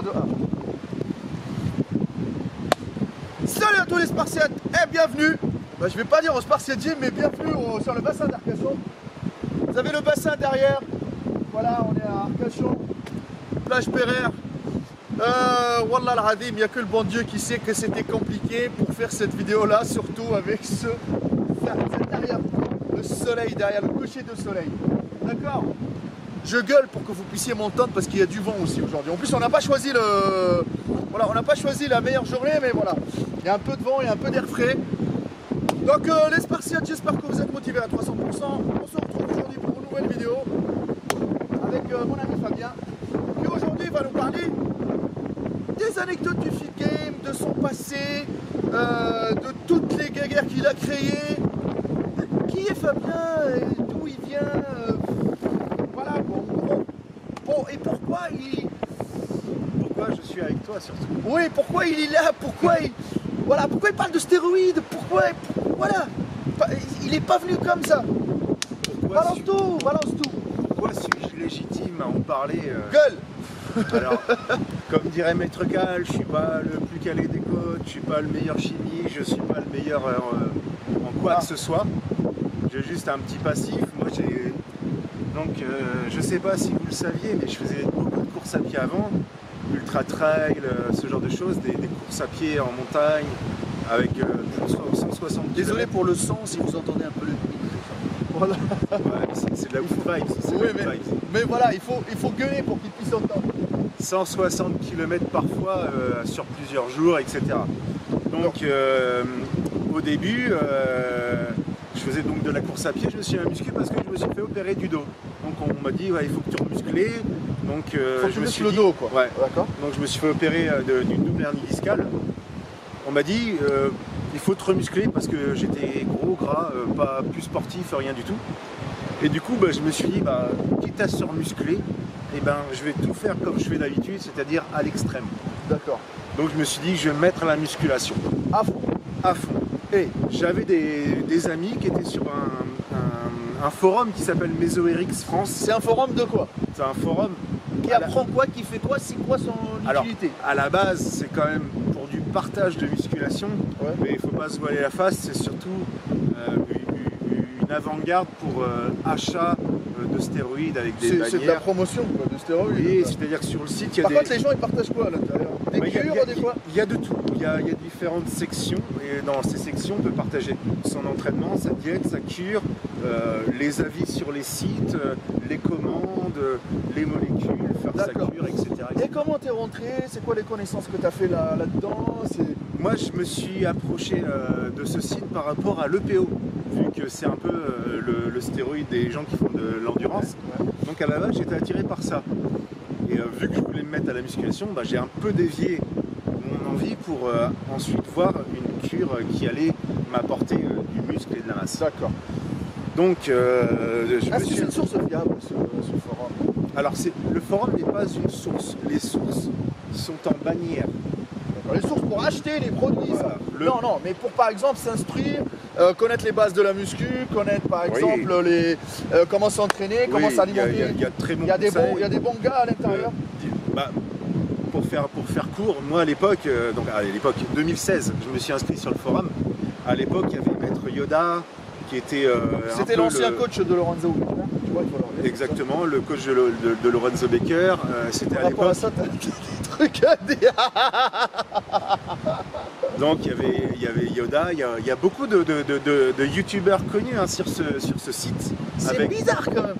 de 1. Salut à tous les Spartiates et bienvenue. Je vais pas dire au Spartiate Gym, mais bienvenue sur le bassin d'Arcachon. Vous avez le bassin derrière. Voilà, on est à Arcachon, plage Pereire. Wallah al-Hadim, il n'y a que le bon Dieu qui sait que c'était compliqué pour faire cette vidéo là, surtout avec cet arrière, le soleil derrière, le coucher de soleil. D'accord? Je gueule pour que vous puissiez m'entendre parce qu'il y a du vent aussi aujourd'hui. En plus, on n'a pas choisi voilà, on n'a pas choisi la meilleure journée, mais voilà, il y a un peu de vent, il y a un peu d'air frais. Donc les Spartiates, j'espère que vous êtes motivés à 300%. On se retrouve aujourd'hui pour une nouvelle vidéo avec mon ami Fabien, qui aujourd'hui va nous parler des anecdotes du Fit Game, de son passé, de toutes les guéguerres qu'il a créées. Qui est Fabien, d'où il vient, voilà, bon, et pourquoi je suis avec toi surtout. Oui, pourquoi il est là, pourquoi il parle de stéroïdes, voilà, il n'est pas venu comme ça. Balance tout. Pourquoi suis-je légitime à en parler Gueule. Alors, comme dirait Maître Gall, je suis pas le plus calé des coachs, je suis pas le meilleur chimie, je suis pas le meilleur en quoi que ce soit. J'ai juste un petit passif. Moi donc je sais pas si vous le saviez, mais je faisais beaucoup de courses à pied avant, ultra trail, ce genre de choses, des courses à pied en montagne avec 160 Désolé km. pour le son si vous entendez un peu le bruit. Voilà. Ouais, c'est de la ouf vibe. Oui, mais voilà, il faut gueuler pour qu'il puisse entendre. 160 km parfois sur plusieurs jours, etc. Donc au début, je faisais donc de la course à pied, je me suis musclé parce que je me suis fait opérer du dos. Donc on m'a dit ouais, il faut que tu remuscles. Donc je me suis le dit, dos quoi. Ouais. D'accord. Donc je me suis fait opérer d'une double hernie discale. On m'a dit il faut te remuscler parce que j'étais gros, gras, pas plus sportif, rien du tout. Et du coup je me suis dit quitte à se remuscler, je vais tout faire comme je fais d'habitude, c'est-à-dire à l'extrême. D'accord. Donc je me suis dit je vais mettre la musculation. À fond. Et j'avais des amis qui étaient sur un forum qui s'appelle MesoRx France. C'est un forum de quoi? C'est un forum qui apprend quoi, qui fait quoi, c'est quoi son utilité? Alors, à la base, c'est quand même pour du partage de musculation, mais il ne faut pas se voiler la face, c'est surtout une avant-garde pour achat de stéroïdes avec des bannières. C'est de la promotion quoi, de stéroïdes. Oui, c'est-à-dire que sur le site, il y a Par contre, les gens ils partagent quoi à l'intérieur? Des cures, des fois? Il y a de tout. Il y a différentes sections et dans ces sections, on peut partager son entraînement, sa diète, sa cure, les avis sur les sites, les commandes, les molécules, faire sa cure, etc. Et comment t'es rentré? C'est quoi les connaissances que tu as fait là-dedans? Moi, je me suis approché de ce site par rapport à l'EPO, vu que c'est un peu le stéroïde des gens qui font de l'endurance. Ouais. Donc à la base, j'étais attiré par ça. Et vu que je voulais me mettre à la musculation, j'ai un peu dévié mon envie pour ensuite voir une cure qui allait m'apporter du muscle et de la masse. D'accord. Donc, c'est une source fiable ce forum? Alors, le forum n'est pas une source. Les sources sont en bannière. Les sources pour acheter les produits, voilà. Ça. Non, mais pour par exemple s'instruire, connaître les bases de la muscu, connaître par exemple comment s'entraîner, comment s'alimenter. Il y a très bons il y a des bons gars à l'intérieur. Pour faire court, moi à l'époque, 2016, je me suis inscrit sur le forum. À l'époque, il y avait Maître Yoda qui était. C'était l'ancien coach de Lorenzo Becker. Tu vois, exactement, le coach de Lorenzo Becker. C'était à l'époque. Donc il y avait Yoda, il y a beaucoup de youtubeurs connus sur ce site. C'est bizarre quand même.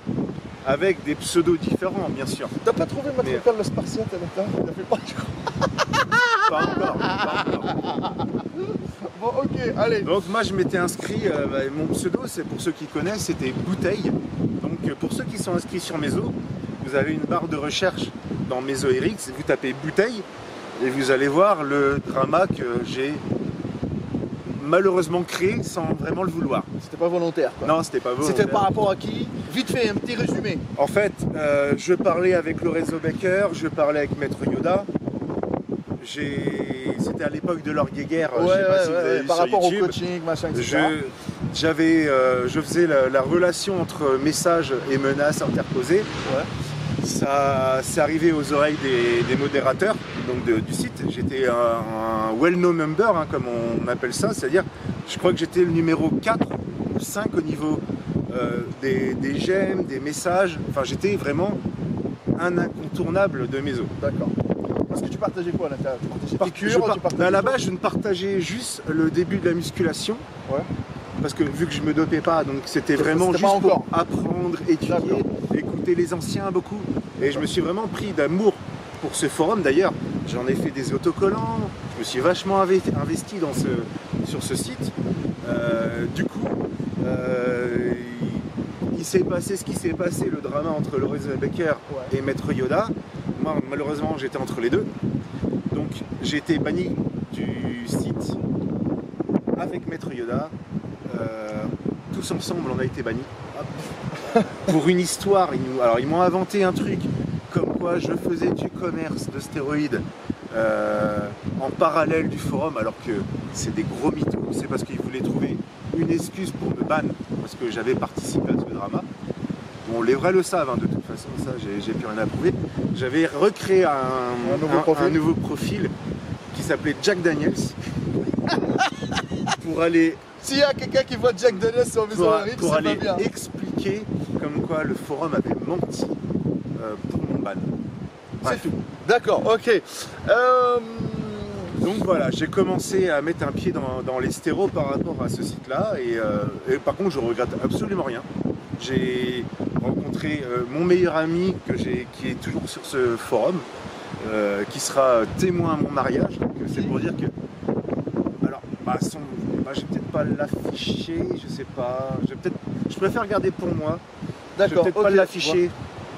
Avec des pseudos différents bien sûr. T'as pas trouvé Maître Carl le Spartiate à l'intérieur? Il a fait pas encore. Bon ok, allez. Donc moi je m'étais inscrit, mon pseudo c'est pour ceux qui connaissent, c'était Bouteille. Donc pour ceux qui sont inscrits sur Meso, vous avez une barre de recherche dans MesoRx, vous tapez Bouteille et vous allez voir le drama que j'ai malheureusement créé sans vraiment le vouloir. C'était pas volontaire quoi. Non, c'était pas volontaire. C'était par rapport à qui? Vite fait, un petit résumé. En fait, je parlais avec Lorenzo Becker, je parlais avec Maître Yoda. C'était à l'époque de leur guéguerre, je sais pas si vous avez vu par sur rapport YouTube. au coaching, machin, etc. Je faisais la relation entre messages et menaces interposées. Ouais. ça c'est arrivé aux oreilles des modérateurs donc du site. J'étais un well-known member, hein, comme on appelle ça, c'est-à-dire je crois que j'étais le numéro 4 ou 5 au niveau des j'aime, des messages. Enfin, j'étais vraiment un incontournable de Mezzo. D'accord. Parce que tu partageais quoi à l'intérieur? Tu partageais tes cures, à la base, je ne partageais juste le début de la musculation. Ouais. Parce que vu que je me dopais pas, donc c'était vraiment juste pour apprendre, étudier, écouter les anciens beaucoup. Et je me suis vraiment pris d'amour pour ce forum. D'ailleurs, j'en ai fait des autocollants, je me suis vachement investi sur ce site. Du coup, il s'est passé ce qui s'est passé, le drama entre Lorenzo Becker et Maître Yoda. Moi, malheureusement, j'étais entre les deux. Donc, j'ai été banni du site avec Maître Yoda. Tous ensemble, on a été bannis. Pour une histoire, ils m'ont inventé un truc comme quoi je faisais du commerce de stéroïdes en parallèle du forum, alors que c'est des gros mythos. C'est parce qu'ils voulaient trouver une excuse pour me ban, parce que j'avais participé à ce drama. Bon, les vrais le savent, hein, de toute façon, ça, j'ai plus rien à prouver. J'avais recréé un nouveau profil qui s'appelait Jack Daniels pour aller... S'il y a quelqu'un qui voit Jack Daniels sur Maison Harry, pour aller expliquer comme quoi le forum avait menti pour mon ban. C'est tout. D'accord, ok. Donc voilà, j'ai commencé à mettre un pied dans les stéros par rapport à ce site-là et par contre je regrette absolument rien. J'ai rencontré mon meilleur ami qui est toujours sur ce forum, qui sera témoin à mon mariage. Donc c'est pour dire que... Alors, je vais peut-être pas l'afficher, je sais pas. Je préfère garder pour moi. D'accord. Je vais peut-être pas l'afficher.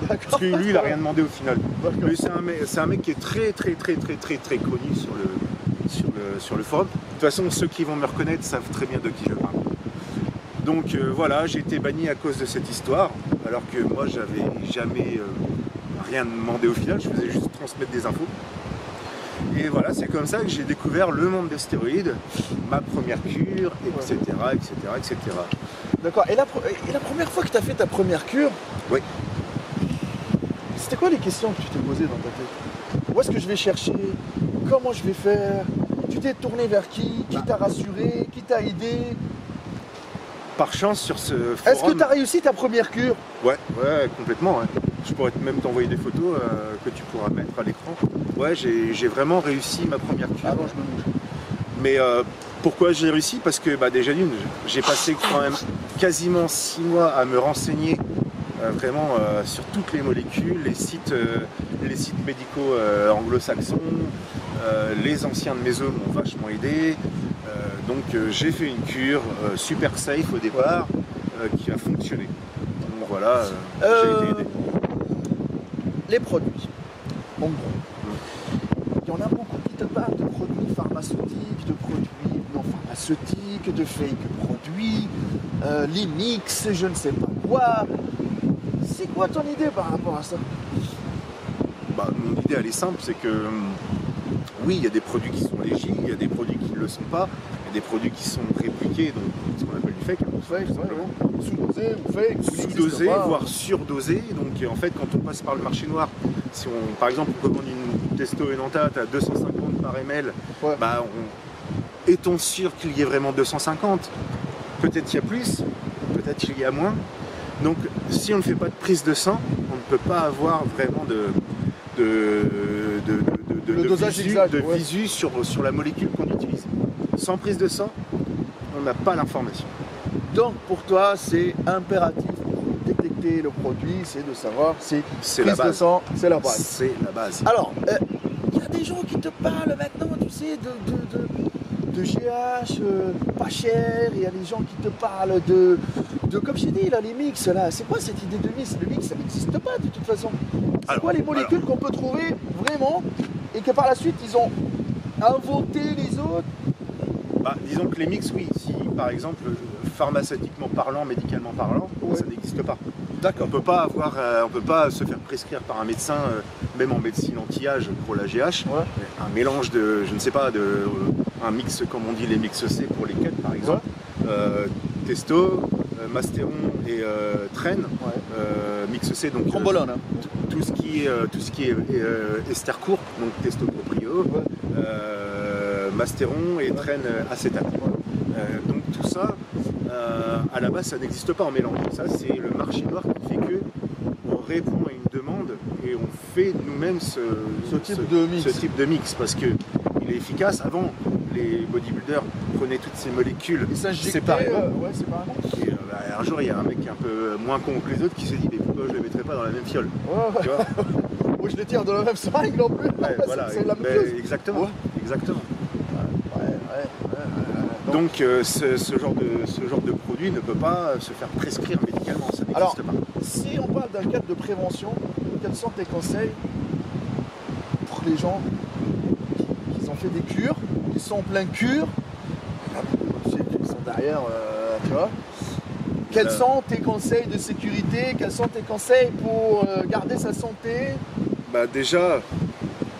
Parce que lui, il a rien demandé au final. Mais c'est un mec qui est très connu sur le forum. De toute façon, ceux qui vont me reconnaître savent très bien de qui je parle. Donc voilà, j'ai été banni à cause de cette histoire, alors que moi, j'avais jamais rien demandé au final. Je faisais juste transmettre des infos. Et voilà, c'est comme ça que j'ai découvert le monde des stéroïdes, ma première cure, etc. etc. D'accord. Et la première fois que tu as fait ta première cure, oui. C'était quoi les questions que tu t'es posées dans ta tête? Où est-ce que je vais chercher? Comment je vais faire? Tu t'es tourné vers qui? Qui t'a rassuré? Qui t'a aidé? Par chance sur ce forum... Est-ce que tu as réussi ta première cure? Ouais, complètement. Ouais. Je pourrais même t'envoyer des photos que tu pourras mettre à l'écran. Ouais, j'ai vraiment réussi ma première cure. Ah non, je me bouge. Mais pourquoi j'ai réussi? Parce que déjà d'une, j'ai passé quand même quasiment 6 mois à me renseigner vraiment sur toutes les molécules, les sites médicaux anglo-saxons, les anciens de Mezzo m'ont vachement aidé. Donc j'ai fait une cure super safe au départ qui a fonctionné. Donc voilà, j'ai été aidé. Les produits, en gros. Il y en a beaucoup qui te parlent de produits pharmaceutiques, de produits non pharmaceutiques, de fake produits, les mix, je ne sais pas quoi. C'est quoi ton idée par rapport à ça? Mon idée elle est simple, c'est que oui, il y a des produits qui sont légers, il y a des produits qui ne le sont pas, il y a des produits qui sont répliqués, donc ce qu'on appelle du fake, sous-dosé ou fake, sous-dosé, voire surdosé. Donc en fait, quand on passe par le marché noir, si on, par exemple, on commande une testo énantate à 250 par ml, est-on sûr qu'il y ait vraiment 250? Peut-être qu'il y a plus, peut-être qu'il y a moins. Donc si on ne fait pas de prise de sang, on ne peut pas avoir vraiment de visu sur la molécule qu'on utilise. Sans prise de sang, on n'a pas l'information. Donc pour toi, c'est impératif pour détecter le produit, c'est de savoir si prise de sang, c'est la base. C'est la base. Alors, il y a des gens qui te parlent maintenant, tu sais, de GH, pas cher, il y a des gens qui te parlent de comme je t'ai dit, là, les mix, là, c'est quoi cette idée de mix? Le mix, ça n'existe pas de toute façon. C'est quoi les molécules qu'on peut trouver vraiment et que par la suite, ils ont inventé les autres? Disons que les mix, oui, si par exemple, pharmaceutiquement parlant, médicalement parlant, ça n'existe pas. D'accord. On peut pas se faire prescrire par un médecin, même en médecine anti-âge pour la GH, un mélange de, je ne sais pas, un mix comme on dit les mix C pour les quêtes par exemple, testo, mastéron et traîne, mix C donc trombolone. tout ce qui est ester court, donc testoproprio, mastéron et traîne acétate. Donc tout ça, à la base, ça n'existe pas en mélange. Ça, c'est le marché noir qui fait que on répond à une demande et on fait nous-mêmes ce type de mix parce que il est efficace. Avant, les bodybuilders prenaient toutes ces molécules séparément. Et un jour, il y a un mec un peu moins con que les autres qui se dit mais pourquoi je ne les mettrais pas dans la même fiole, tu vois. Ou je les tire dans la même seringue non plus. Voilà, c'est la même chose. Exactement. Exactement. Donc ce genre de produit ne peut pas se faire prescrire médicalement, ça n'existe pas. Si on parle d'un cadre de prévention, quels sont tes conseils pour les gens qui ont fait des cures, qui sont en pleine cure, qui sont derrière, tu vois. Quels sont tes conseils de sécurité? Quels sont tes conseils pour garder sa santé? Bah déjà,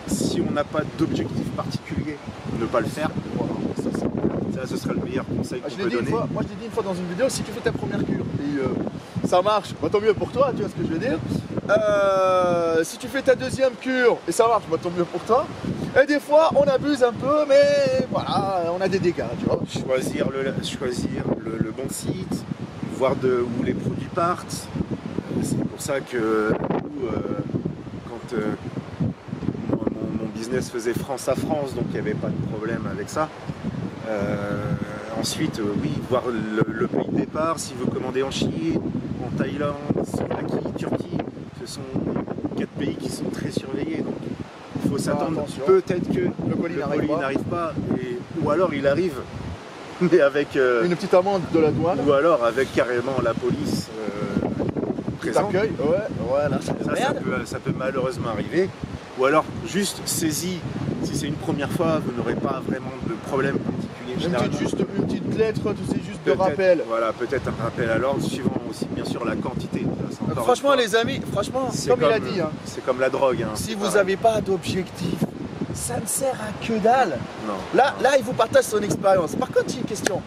si on n'a pas d'objectif particulier, ne pas le faire. Ça, ce sera le meilleur conseil qu'on peut donner. Moi, je l'ai dit une fois dans une vidéo, si tu fais ta première cure et ça marche, bah, tant mieux pour toi, tu vois ce que je veux dire. Si tu fais ta deuxième cure et ça marche, bah, tant mieux pour toi. Et des fois, on abuse un peu, mais voilà, on a des dégâts, tu vois. Choisir le bon site, voir où les produits partent. C'est pour ça que quand mon business faisait France à France, donc il n'y avait pas de problème avec ça. Ensuite, oui, voir le pays de départ, s'il veut commander en Chine, en Thaïlande, Slovaquie, Turquie, ce sont 4 pays qui sont très surveillés. Donc il faut s'attendre, peut-être que le colis n'arrive pas, ou alors il arrive, mais avec une petite amende de la douane. Ou alors avec carrément la police présente. Là, ça peut malheureusement arriver. Ou alors juste saisi, si c'est une première fois, vous n'aurez pas vraiment de problème particulier. Une petite lettre, tu sais, juste de rappel. Voilà, peut-être un rappel à l'ordre, suivant aussi bien sûr la quantité. Franchement les amis, comme il a dit, hein, c'est comme la drogue. Hein, si vous n'avez pas d'objectif, ça ne sert à que dalle. Non. Là, il vous partage son expérience. Par contre, j'ai une question.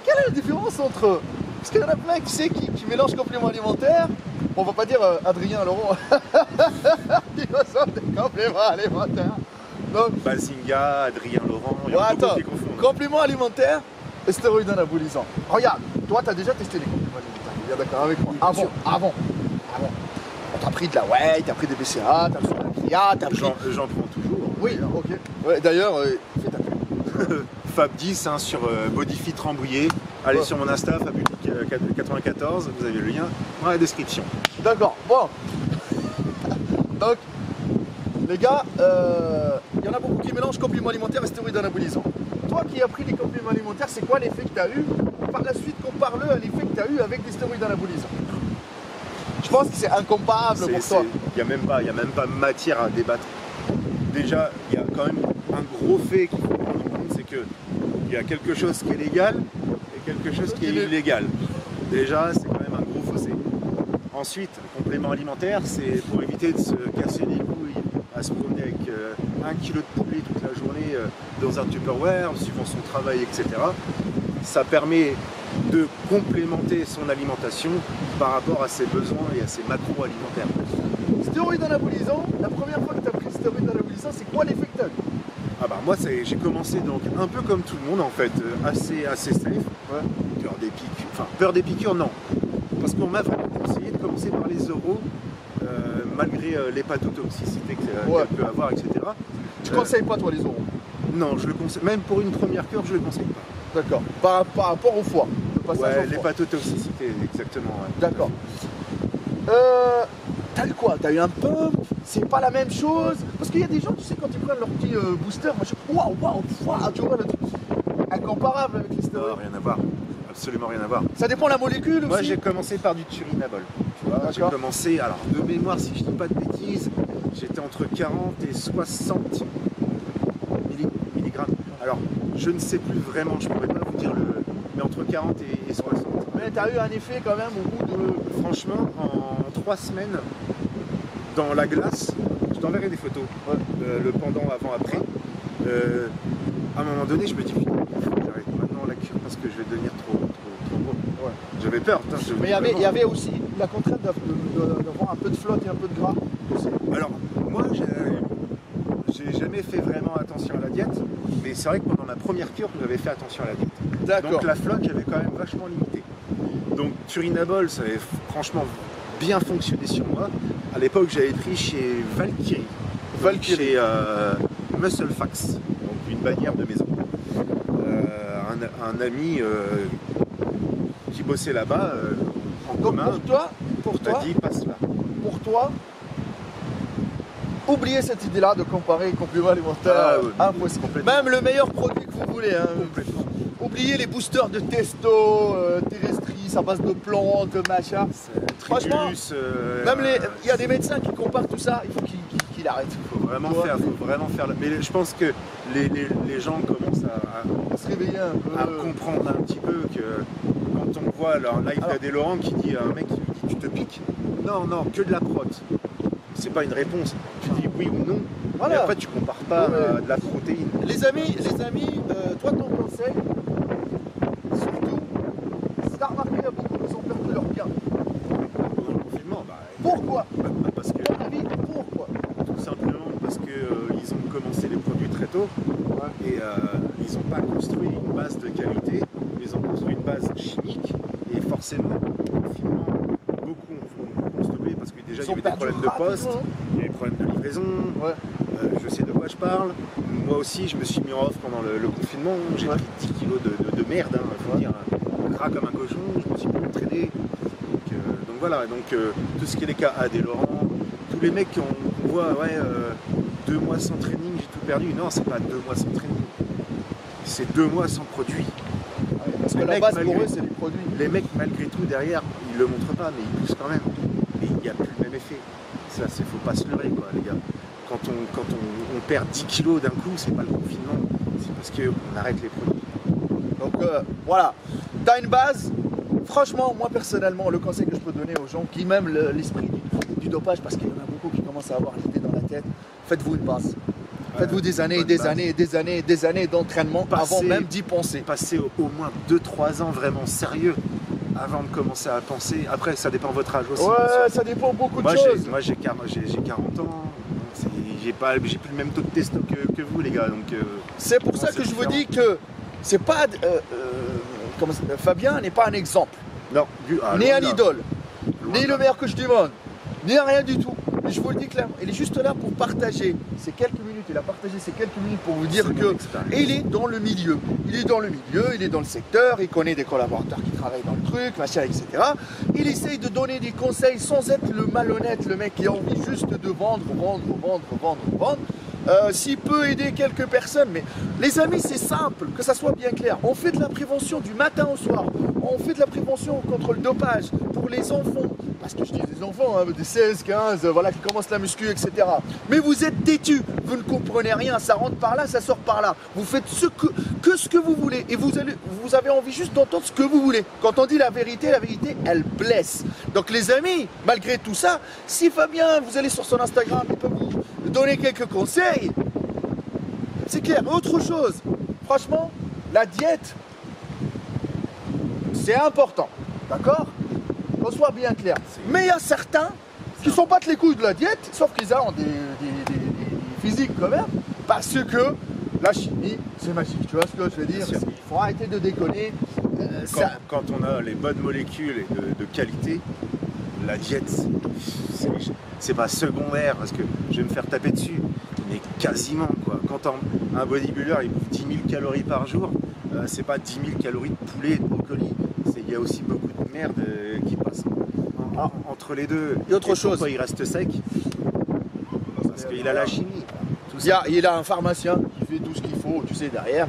Quelle est la différence entre... Parce qu'il y en a plein qui mélangent compléments alimentaires. On va pas dire Adrien Laurent. Il va sortir des compléments alimentaires. Donc, Bazinga, Adrien Laurent, il y a beaucoup qui confondent. Compléments alimentaires et stéroïdes anabolisants. Regarde, toi tu as déjà testé les compléments alimentaires, tu es bien d'accord avec moi? Avant. On t'a pris de la whey, t'as pris des BCA, t'as pris de la CLIA, t'as pris... J'en prends toujours. Oui, ok. Ouais, d'ailleurs, fais ta pub. Fab10 hein, sur Bodyfit Rambouillet. Allez sur mon Insta, Fabutique94, vous avez le lien dans la description. D'accord, bon. Donc, les gars, il y en a beaucoup qui mélangent compléments alimentaires et stéroïdes anabolisants. Toi qui as pris les compléments alimentaires, c'est quoi l'effet que tu as eu? Par la suite, compare-le à l'effet que tu as eu avec des stéroïdes anabolisants. Je pense que c'est incomparable pour toi. Il n'y a même pas matière à débattre. Déjà, il y a quand même un gros fait qu'il faut prendre en compte, c'est qu'il y a quelque chose qui est légal et quelque chose qui est illégal. Déjà, c'est quand même un gros fossé. Ensuite, un complément alimentaire, c'est pour éviter de se casser les couilles à se promener avec 1 kg de poulet toute la journée dans un Tupperware, suivant son travail, etc. Ça permet de complémenter son alimentation par rapport à ses besoins et à ses macros alimentaires. Stéroïdes anabolisants, la première fois que tu as pris stéroïdes anabolisants, c'est quoi l'effet que tu as eu? Ah bah moi j'ai commencé donc un peu comme tout le monde en fait, assez safe. Ouais. Peur des piqûres non. Parce qu'on m'a vraiment conseillé de commencer par les oraux, malgré l'hépatotoxicité qu'elle peut avoir, etc. Tu conseilles pas toi les oraux? Non, je le conseille. Même pour une première cure, je le conseille pas. D'accord. Par rapport au foie. Ouais, l'hépatotoxicité, exactement. Ouais. D'accord. T'as eu quoi? T'as eu un pump? C'est pas la même chose? Parce qu'il y a des gens, tu sais, quand ils prennent leur petit booster, moi je dis waouh, tu vois le truc incomparable avec les stéroïdes. Non, rien à voir. Absolument rien à voir. Ça dépend de la molécule aussi. Moi j'ai commencé par du turinabol. Tu vois, j'ai commencé, alors de mémoire, si je dis pas de bêtises, j'étais entre 40 et 60 milligrammes. Alors je ne sais plus vraiment, je pourrais pas vous dire mais entre 40 et 60. Mais t'as eu un effet quand même au bout de... Franchement, en 3 semaines, dans la glace, je t'enverrai des photos, le pendant, avant, après. À un moment donné, je me dis, putain, il faut que j'arrête maintenant la cure parce que je vais devenir trop gros. Ouais. J'avais peur. Putain, Mais il y avait aussi la contrainte d'avoir un peu de flotte et un peu de gras. Alors, moi, j'ai jamais fait vraiment attention à la diète, mais c'est vrai que pendant ma première cure, j'avais fait attention à la diète. D'accord. Donc la flotte, j'avais quand même vachement limité. Donc Turinabol, ça avait franchement bien fonctionné sur moi. À l'époque, j'avais pris chez Valkyrie. Chez Musclefax, donc une bannière de maison. Un ami qui bossait là-bas en Donc commun pour toi, m'a dit passe là. pour toi, oubliez cette idée-là de comparer compléments alimentaires. Impossible. Même le meilleur produit que vous voulez. Hein. Complètement. Oubliez les boosters de testo, terrestris à base de plantes, de machin. Franchement, même il y a des médecins qui comparent tout ça, il faut qu'ils arrêtent. Faut vraiment faire. Mais je pense que les gens commencent à se réveiller un peu. À comprendre un petit peu que quand on voit leur live d'Adé Laurent qui dit à un mec qui lui dit tu te piques. Non, que de la prot. C'est pas une réponse. Tu dis oui ou non. Voilà. Et après tu compares pas de la protéine. Les amis, toi ton conseil, surtout, si t'as remarqué, il y a beaucoup qui ont perdu leur bien. Pendant le confinement, pourquoi? Parce que. Pourquoi? Tout simplement parce que ils ont commencé les produits très tôt et ils n'ont pas construit une base de qualité, ils ont construit une base chimique et forcément, le confinement, beaucoup ont stoppé parce que déjà il y avait des problèmes de poste, il y avait des problèmes de livraison. Je sais de quoi je parle. Moi aussi, je me suis mis en off pendant le confinement. J'ai pris 10 kilos de merde, il faut dire, gras comme un cochon. Je me suis plus entraîné. Donc voilà, tout ce qui est les cas Adé Laurent, tous les mecs qu'on voit, 2 mois sans training, j'ai tout perdu. Non, c'est pas 2 mois sans training. C'est 2 mois sans produit. Parce que la base pour eux, c'est les produits. Les mecs, malgré tout, derrière, ils le montrent pas, mais ils poussent quand même. Mais il n'y a plus le même effet. Ça, faut pas se leurrer, quoi, les gars. Quand on perd 10 kilos d'un coup, c'est pas le confinement, c'est parce qu'on arrête les produits. Donc voilà, tu as une base. Franchement, moi personnellement, le conseil que je peux donner aux gens qui m'aiment l'esprit du dopage, parce qu'il y en a beaucoup qui commencent à avoir l'idée dans la tête, faites-vous une base. Faites-vous des années, des années d'entraînement avant même d'y penser. Passez au moins 2-3 ans vraiment sérieux avant de commencer à penser. Après, ça dépend de votre âge aussi. Ouais, ça dépend beaucoup de choses. Moi, j'ai 40 ans. J'ai plus le même taux de testo que vous, les gars. C'est pour ça que je vous dis que c'est pas Fabien n'est pas un exemple. Non, ni un idole, ni le meilleur coach du monde, ni rien du tout. Et je vous le dis clairement, il est juste là pour partager ces quelques minutes. Il a partagé ces quelques minutes pour vous dire que il est dans le milieu. Il est dans le milieu, il est dans le secteur, il connaît des collaborateurs qui travaillent dans le truc, machin, etc. Il essaye de donner des conseils sans être le malhonnête, le mec qui a envie juste de vendre. S'il peut aider quelques personnes, mais les amis, c'est simple, que ça soit bien clair. On fait de la prévention du matin au soir. On fait de la prévention contre le dopage pour les enfants. Parce que je dis des enfants, hein, des 16, 15, voilà, qui commencent la muscu, etc. Mais vous êtes têtus, vous ne comprenez rien, ça rentre par là, ça sort par là. Vous faites ce que vous voulez et vous avez envie juste d'entendre ce que vous voulez. Quand on dit la vérité, elle blesse. Donc les amis, malgré tout ça, si Fabien, vous allez sur son Instagram, il peut vous donner quelques conseils. C'est clair. Autre chose, franchement, la diète, c'est important, d'accord? Qu'on soit bien clair. Mais il y a certains qui sont battent les couilles de la diète, sauf qu'ils ont des physiques quand même, parce que la chimie, c'est magique. Tu vois ce que je veux dire? Il faut arrêter de déconner. Quand on a les bonnes molécules et de qualité, la diète, c'est pas secondaire, parce que je vais me faire taper dessus, mais quasiment, quoi. Quand un bodybuilder, il bouffe 10 000 calories par jour, c'est pas 10 000 calories de poulet et de brocoli. Il y a aussi beaucoup de merde qui passe entre les deux. Et autre chose. Pourquoi il reste sec? Parce qu'il a la chimie. Il a un pharmacien qui fait tout ce qu'il faut, tu sais, derrière.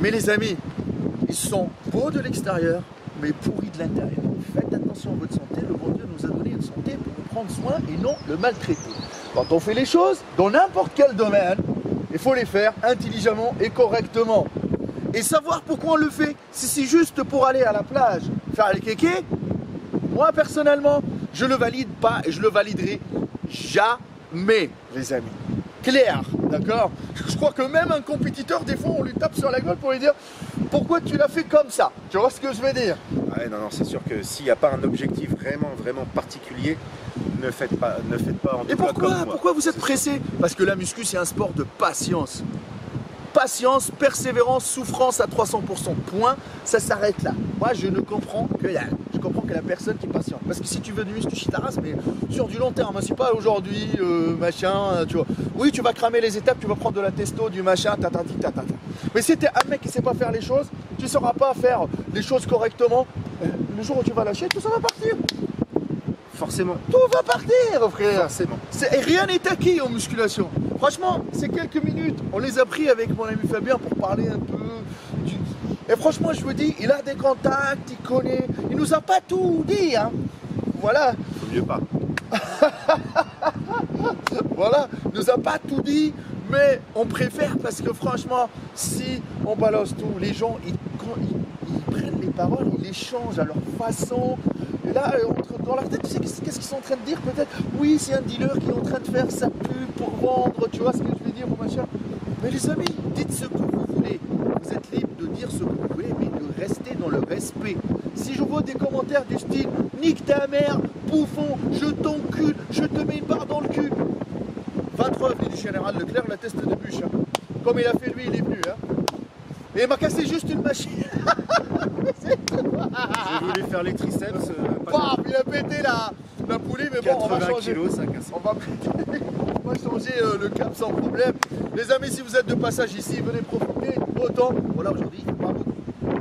Mais les amis, ils sont beaux de l'extérieur, mais pourris de l'intérieur. Faites attention à votre santé. Le bon Dieu nous a donné une santé pour nous prendre soin et non le maltraiter. Quand on fait les choses, dans n'importe quel domaine, il faut les faire intelligemment et correctement. Et savoir pourquoi on le fait. Si c'est juste pour aller à la plage, faire les kékés, moi personnellement, je le valide pas et je le validerai jamais, les amis. Clair, d'accord? Je crois que même un compétiteur, des fois, on lui tape sur la gueule pour lui dire pourquoi tu l'as fait comme ça. Tu vois ce que je veux dire? Ouais, non, c'est sûr que s'il n'y a pas un objectif vraiment particulier, ne faites pas en tout Et cas comme moi. pourquoi vous êtes pressé? Parce que la muscu, c'est un sport de patience. Patience, persévérance, souffrance à 300%. Point, ça s'arrête là. Moi, je ne comprends que dalle. Je comprends que la personne qui est patiente. Parce que si tu veux du muscle, tu chies ta race, mais sur du long terme, c'est pas aujourd'hui, machin, tu vois. Oui, tu vas cramer les étapes, tu vas prendre de la testo, du machin, tatati. Mais si t'es un mec qui sait pas faire les choses, tu sauras pas faire les choses correctement. Le jour où tu vas lâcher, tout ça va partir. Forcément. Tout va partir, frère. Forcément. Et rien n'est acquis en musculation. Franchement, ces quelques minutes, on les a pris avec mon ami Fabien pour parler un peu. Et franchement, je vous dis, il a des contacts, il connaît. Il nous a pas tout dit, hein. Voilà. Faut mieux pas. Voilà, il nous a pas tout dit, mais on préfère parce que franchement, si on balance tout, les gens, quand ils prennent les paroles, ils les changent à leur façon. Et là, dans leur tête, tu sais qu'est-ce qu'ils sont en train de dire peut-être? Oui, c'est un dealer qui est en train de faire sa pub pour vendre, tu vois ce que je veux dire, mon machin. Mais les amis, dites ce que vous voulez. Vous êtes libre de dire ce que vous voulez, mais de rester dans le respect. Si je vois des commentaires du style « Nique ta mère, bouffon, je t'encule, je te mets une barre dans le cul », 23 avenue du Général Leclerc, la teste de bûche. Hein. Comme il a fait lui, il est venu. Hein. Et il m'a cassé juste une machine. J'ai voulu faire les triceps. Bam, il a pété la poulie, mais bon, on va changer. Kilos, ça casse. On va changer le cap sans problème. Les amis, si vous êtes de passage ici, venez profiter. Autant, voilà, aujourd'hui, il fait pas beaucoup.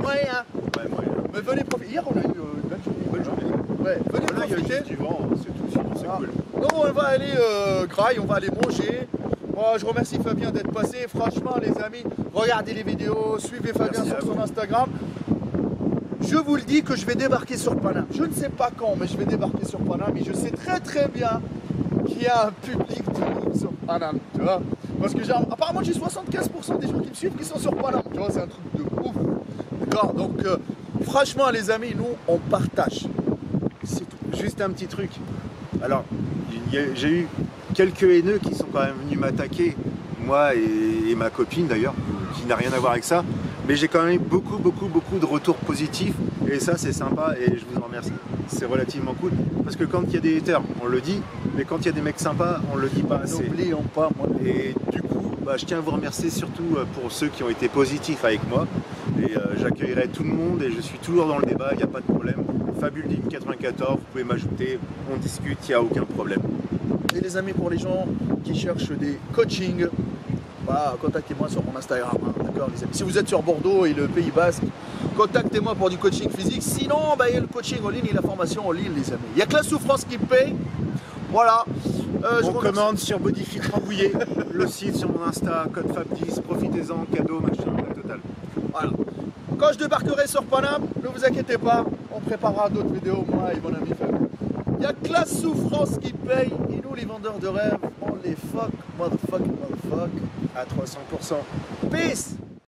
Moyen. Ouais, moyen. Mais venez profiter. Hier, on a eu une belle journée. Ouais, venez Voilà, il y a profiter. juste du vent, c'est tout, sinon c'est cool. Non, on va aller graille, on va aller manger. Moi, je remercie Fabien d'être passé. Franchement, les amis, regardez les vidéos, suivez Fabien Merci sur à son vous. Instagram. Je vous le dis que je vais débarquer sur Paname. Je ne sais pas quand, mais je vais débarquer sur Paname. Et je sais très bien qu'il y a un public de ouf sur Paname, tu vois. Parce que apparemment, j'ai 75% des gens qui me suivent qui sont sur Paname. Tu vois, c'est un truc de ouf. D'accord. Donc, franchement, les amis, nous, on partage. C'est tout. Juste un petit truc. Alors, j'ai eu quelques haineux qui sont quand même venus m'attaquer, moi et ma copine d'ailleurs, qui n'a rien à voir avec ça. Mais j'ai quand même eu beaucoup de retours positifs et ça c'est sympa et je vous en remercie. C'est relativement cool parce que quand il y a des haters, on le dit, mais quand il y a des mecs sympas, on le dit pas assez. N'oublions pas, moi. Et du coup, je tiens à vous remercier surtout pour ceux qui ont été positifs avec moi. Et j'accueillerai tout le monde et je suis toujours dans le débat, il n'y a pas de problème. Fabuldine 94, vous pouvez m'ajouter, on discute, il n'y a aucun problème. Et les amis, pour les gens qui cherchent des coachings, contactez-moi sur mon Instagram, hein, d'accord les amis. Si vous êtes sur Bordeaux et le Pays Basque, contactez-moi pour du coaching physique. Sinon, il y a le coaching en ligne et la formation en ligne, les amis. Il n'y a que la souffrance qui paye. Voilà. On commande sur Bodyfit Rambouillet, le site sur mon Insta, code FAB10, profitez-en, cadeau, machin, la totale. Voilà. Quand je débarquerai sur Paname, ne vous inquiétez pas, on préparera d'autres vidéos, moi et mon ami Fab. Il n'y a que la souffrance qui paye, et nous les vendeurs de rêves, on les fuck, motherfuck, À 300%. Peace.